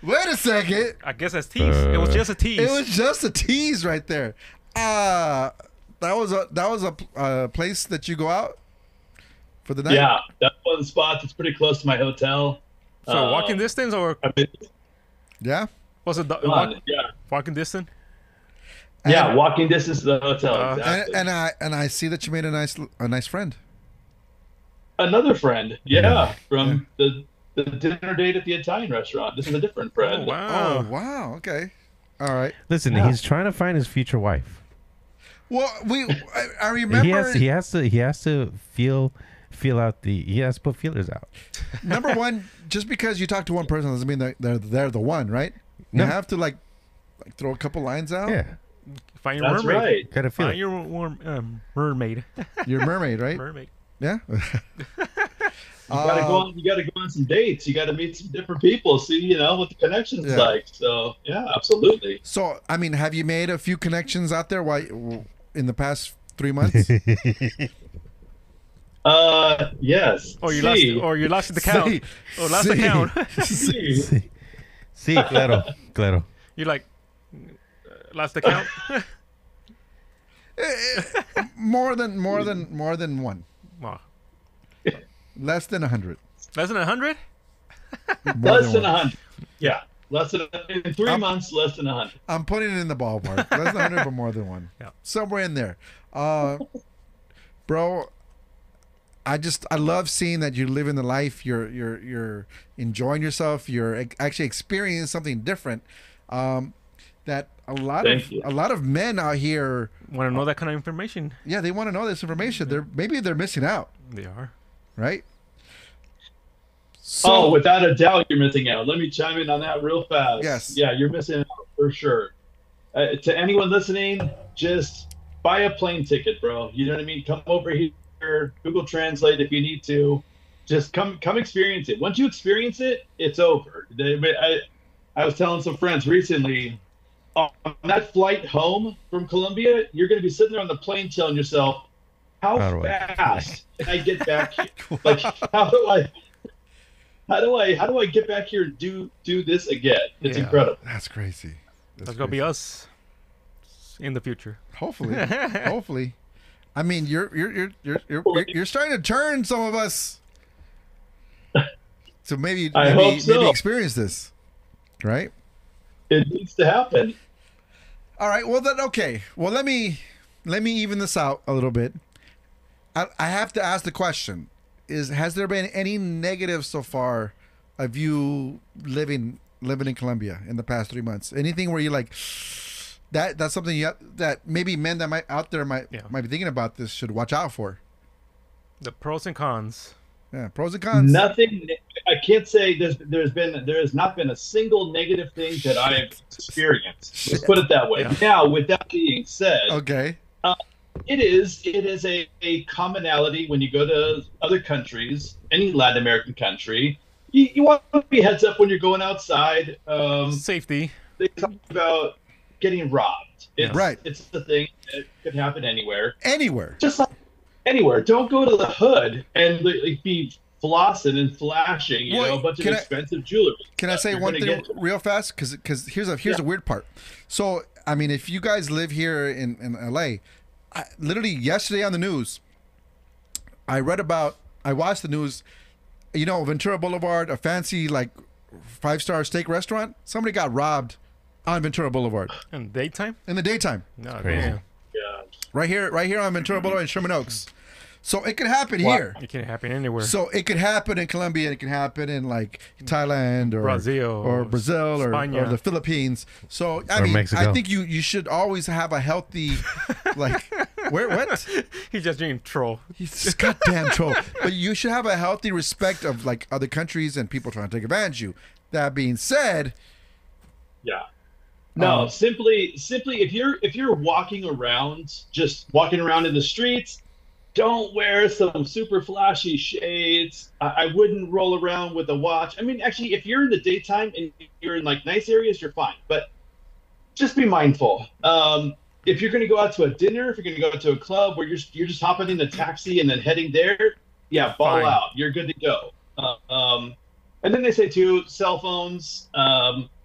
Wait a second. I guess that's tease. It was just a tease. It was just a tease right there. That was a place that you go out for the night. Yeah, that one spot that's pretty close to my hotel. so walking distance or I mean, Yeah. was it yeah, walking distance? yeah, walking distance to the hotel. Exactly. And I see that you made a nice friend. Another friend, from the dinner date at the Italian restaurant. This is a different friend. Oh, wow. Oh wow. Okay. All right. Listen, he's trying to find his future wife. Well, I remember. He has to feel out he has to put feelers out. Number one, just because you talk to one person doesn't mean that they're the one, right? You No. have to like throw a couple lines out. Yeah, Find your That's mermaid. right. gotta feel Find it. your mermaid. You're a mermaid, right? Mermaid. Yeah. You gotta go on some dates. You gotta meet some different people. See, what the connection's Yeah. like. So yeah, absolutely. So, I mean, have you made a few connections out there in the past 3 months? Yes. Or you See. lost the count. Sí. Lost the count. See. Sí, claro. You like lost the count. more than one. Wow. Less than 100. Less than 100? Less than 100. Yeah. In 3 months, less than 100. I'm putting it in the ballpark. Less than 100, but more than one. Yeah. Somewhere in there. Bro, I love seeing that you're living the life. You're enjoying yourself. You're actually experiencing something different. That a lot of men out here Want to know that kind of information? Yeah, they want to know this information. Maybe they're missing out, They are. right? So, without a doubt, you're missing out. Let me chime in on that real fast. Yes. Yeah, you're missing out for sure. To anyone listening, just buy a plane ticket, bro. You know what I mean? Come over here, Google Translate if you need to. Just come experience it. Once you experience it, it's over. I was telling some friends recently, on that flight home from Colombia, you're going to be sitting there on the plane telling yourself, how fast can I get back here? Like, how do I get back here and do this again? It's incredible. That's crazy. That's gonna be us in the future. Hopefully. I mean, you're starting to turn some of us. So maybe experience this, right? It needs to happen. All right. Well, then, okay. Well, let me even this out a little bit. I have to ask the question: has there been any negative so far of you living in Colombia in the past 3 months? Anything where you're like, that's something that maybe men that might be thinking about this should watch out for? The pros and cons. Yeah, pros and cons. Nothing. I can't say there has not been a single negative thing that I've experienced. Let's put it that way. Yeah. Now, with that being said, Okay. it is a commonality when you go to other countries, any Latin American country. You want to be heads up when you're going outside. Safety. They talk about getting robbed. It's, Right. It's the thing. It could happen anywhere. Anywhere. Just like anywhere. Don't go to the hood and like, be flossing and flashing, you Well, know, a bunch of can I- expensive jewelry. Can I say You're one gonna thing get- real fast? Because here's the weird part. So I mean, if you guys live here in LA, literally yesterday on the news, I watched the news. You know, Ventura Boulevard, a fancy like 5-star steak restaurant. Somebody got robbed on Ventura Boulevard In daytime? in the daytime. No, crazy. man. Yeah. Right here on Ventura Boulevard in Sherman Oaks. So it could happen here. It can happen anywhere. So it could happen in Colombia. It can happen in like Thailand or Brazil, or España. or the Philippines. So I Or mean, Mexico. I think you should always have a healthy, like what? He's just being troll. He's just goddamn troll. But you should have a healthy respect of like other countries and people trying to take advantage of you. That being said, Yeah. No, Um, simply if you're walking around in the streets, don't wear some super flashy shades. I wouldn't roll around with a watch. I mean, actually, if you're in the daytime and you're in like nice areas, you're fine. But just be mindful. If you're going to go out to a dinner, if you're going to go out to a club where you're just hopping in a taxi and then heading there, yeah, ball Fine. out. You're good to go. And then they say too, cell phones.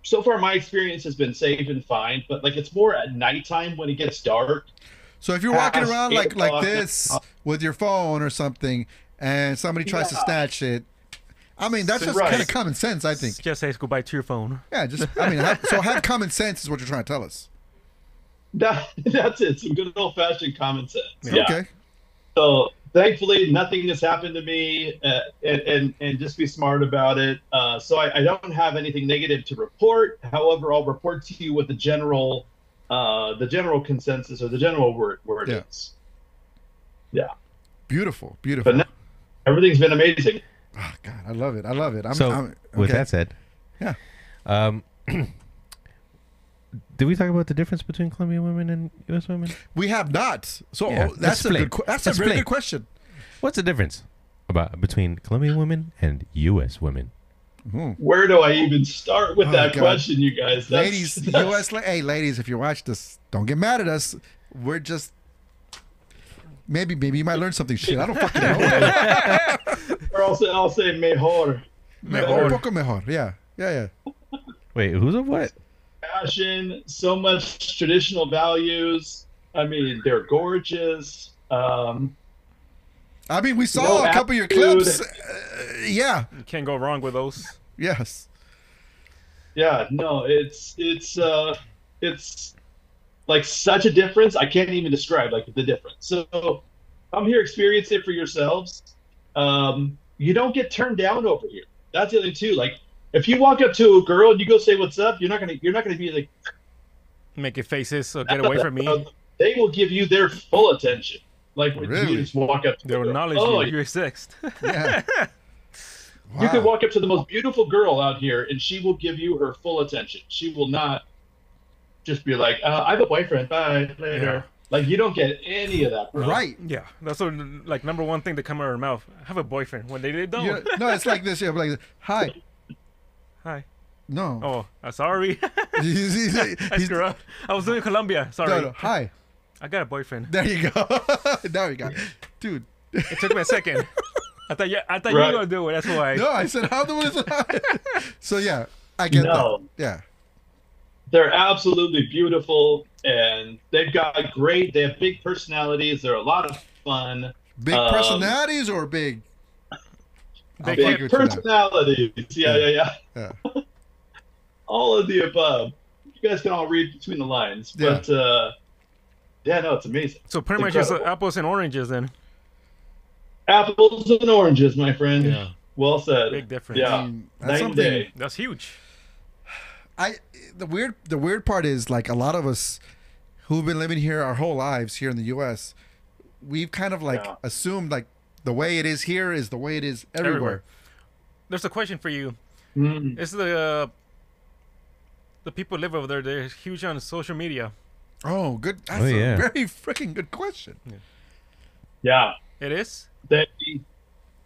So far, my experience has been safe and fine, but like it's more at nighttime when it gets dark. so if you're walking Past around 8 like o'clock. this with your phone or something, and somebody tries to Yeah. snatch it, I mean that's just Right. kind of common sense, I think. Just say goodbye to your phone. Yeah, just I mean, have common sense is what you're trying to tell us. That's it. Some good old fashioned common sense. Yeah. Okay. So thankfully, nothing has happened to me, and just be smart about it. So I don't have anything negative to report. However, I'll report to you what the general consensus or the general word Yeah. is. Yeah. Beautiful, beautiful. But no, everything's been amazing. Oh, God, I love it. I love it. With okay. that said, Yeah. did we talk about the difference between Colombian women and U.S. women? We have not. So Yeah, that's a explain. good. That's a very Explain. good question. What's the difference between Colombian women and U.S. women? Where do I even start with Oh, that God. question, you guys? Ladies, hey, ladies, if you watch this, don't get mad at us. We're just maybe you might learn something. Shit, I don't fucking know. Or I'll say mejor. Un poco mejor. Yeah. Wait, who's of what? Fashion, so much traditional values. I mean, they're gorgeous. I mean, we saw No a couple of your attitude. clips. Yeah. You can't go wrong with those. Yes. Yeah, no, it's like such a difference. I can't even describe like the difference. So come here, experience it for yourselves. You don't get turned down over here. That's the other thing too. Like if you walk up to a girl and you go say what's up, you're not gonna be like Making faces, so get away from me. They will give you their full attention. Like when Really? you just walk up to They will the girl. acknowledge Oh, you exist. Yeah. You could Wow. walk up to the most beautiful girl out here, and she will give you her full attention. She will not just be like, "I have a boyfriend. Bye later." Yeah. Like you don't get any of that, bro. Right. Yeah, that's what, like number one thing to come out of her mouth. I have a boyfriend. When they don't. Yeah, no, it's like this. Yeah, like, hi. Hi. No. Oh, sorry. He's- I screwed up. I was doing Colombia. Sorry. no, hi. I got a boyfriend. There you go. There we go. Dude. It took me a second. I thought you Right. were gonna do it. That's why. No, I said how the one is So yeah, I get No. that. Yeah. They're absolutely beautiful, and they have big personalities. They're a lot of fun. Big personalities or big Big I'll fuck Big with you now. personalities. Yeah. Yeah. All of the above. You guys can all read between the lines. Yeah. But yeah, no, it's amazing. So pretty much just Incredible. apples and oranges then. Apples and oranges, my friend. Yeah. Well said. Big difference. Yeah. That's Night and day. That's huge. The weird part is like a lot of us who've been living here our whole lives here in the US, we've kind of like Yeah. assumed like the way it is here is the way it is everywhere. There's a question for you. Mm. Is the people who live over there? They're huge on social media. Oh, good. That's Oh, yeah. a very freaking good question. Yeah. It is. They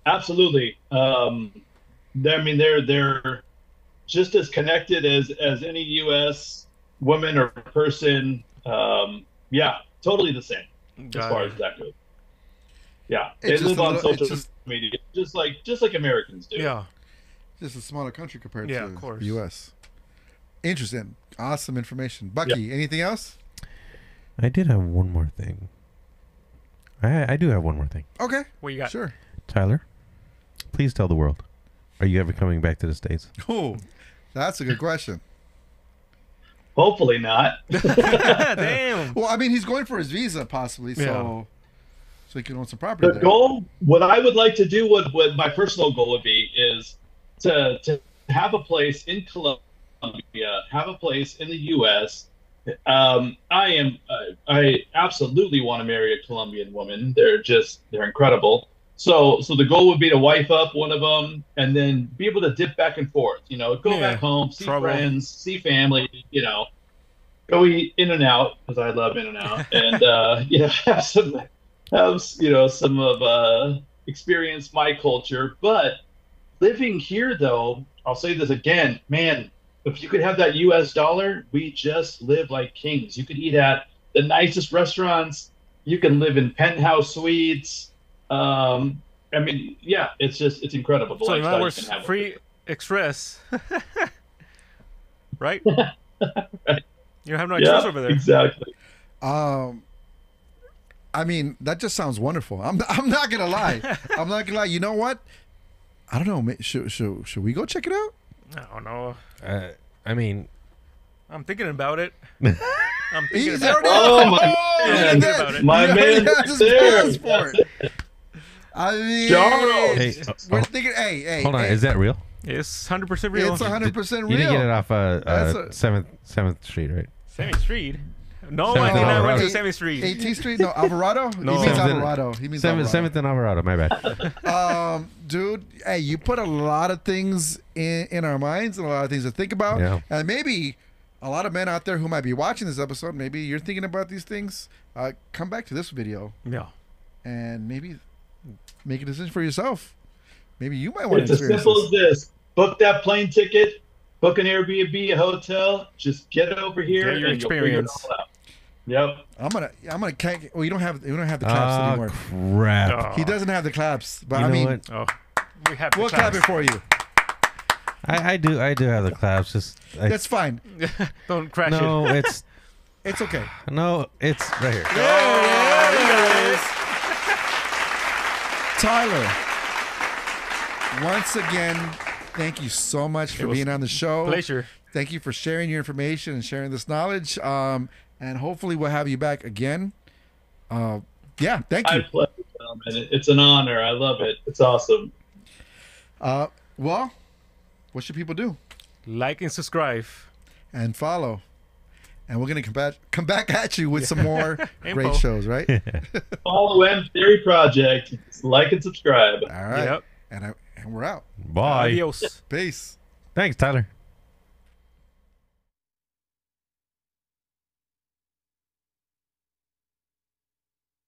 absolutely. They're just as connected as any U.S. woman or person. Yeah, totally the same as far as that goes. Yeah, It's they just live a on little- social it's just- media just like Americans do. Yeah. Just a smaller country compared Yeah, to of course. the U.S. Interesting. Awesome information. Bucky, anything else? I did have one more thing. I do have one more thing. Okay. What you got? Sure. Tyler, please tell the world. Are you ever coming back to the States? Oh, that's a good question. Hopefully not. Damn. Well, I mean, he's going for his visa possibly, so Yeah. so he can own some property The there. goal, what I would like to do, what my personal goal would be, is to have a place in Colombia, have a place in the U.S. I absolutely want to marry a Colombian woman. They're incredible. So the goal would be to wife up one of them and then be able to dip back and forth. You know, go Yeah, back home, see trouble. friends, see family. You know, go eat In and Out because I love In and Out, and you know, have some of experience my culture. But living here, though, I'll say this again, man. If you could have that U.S. dollar, we just live like kings. You could eat at the nicest restaurants. You can live in penthouse suites. I mean, yeah, it's incredible. The So in lifestyle other you can words, have free express. Right? You don't have no yeah, choice over there. exactly. I mean, that just sounds wonderful. I'm not gonna lie. I'm not gonna lie. You know what? I don't know. Should we go check it out? I don't know. I mean, I'm thinking about it. I'm thinking He's about already. it. Oh, my he man. did. About it. My He already man has his there. passport. I mean, Charles. hey, we're thinking. Hey, hold on. hey, Is that real? It's 100% real. It's 100% real. You didn't get it off That's a- 7th Street, right? Sammy Street. No, Seventh I did and not went Alvarado. to Sammy Street. 18th Street? No, Alvarado? No. He means Seventh and- Alvarado. He means 7th Alvarado. and Alvarado. My bad. Dude, hey, you put a lot of things in our minds and a lot of things to think about. Yeah. And maybe a lot of men out there who might be watching this episode, maybe you're thinking about these things. Come back to this video Yeah. and maybe make a decision for yourself. Maybe you might want It's to as experience simple this. as this. Book that plane ticket, book an Airbnb, a hotel, just get over here Get your and you'll figure it experience. all out. Yep. I'm gonna. Well, we don't have the claps Oh, anymore. crap. Oh. He doesn't have the claps, but You I know mean, what? Oh. We have the we'll clap claps. it for you. I do have the claps. Just That's fine. Don't crash no, it. it's It's okay. no, it's right here. Tyler, once again, thank you so much for was being on the show. Pleasure. Thank you for sharing your information and sharing this knowledge. And hopefully we'll have you back again. Yeah, thank My you. pleasure, gentlemen. It's an honor. I love it. It's awesome. Well, what should people do? Like and subscribe. And follow. And we're gonna come back at you with some more great Info. shows, right? Follow M Theory Project. Like and subscribe. All right. Yep. And we're out. Bye. Adios. Peace. Thanks, Tyler.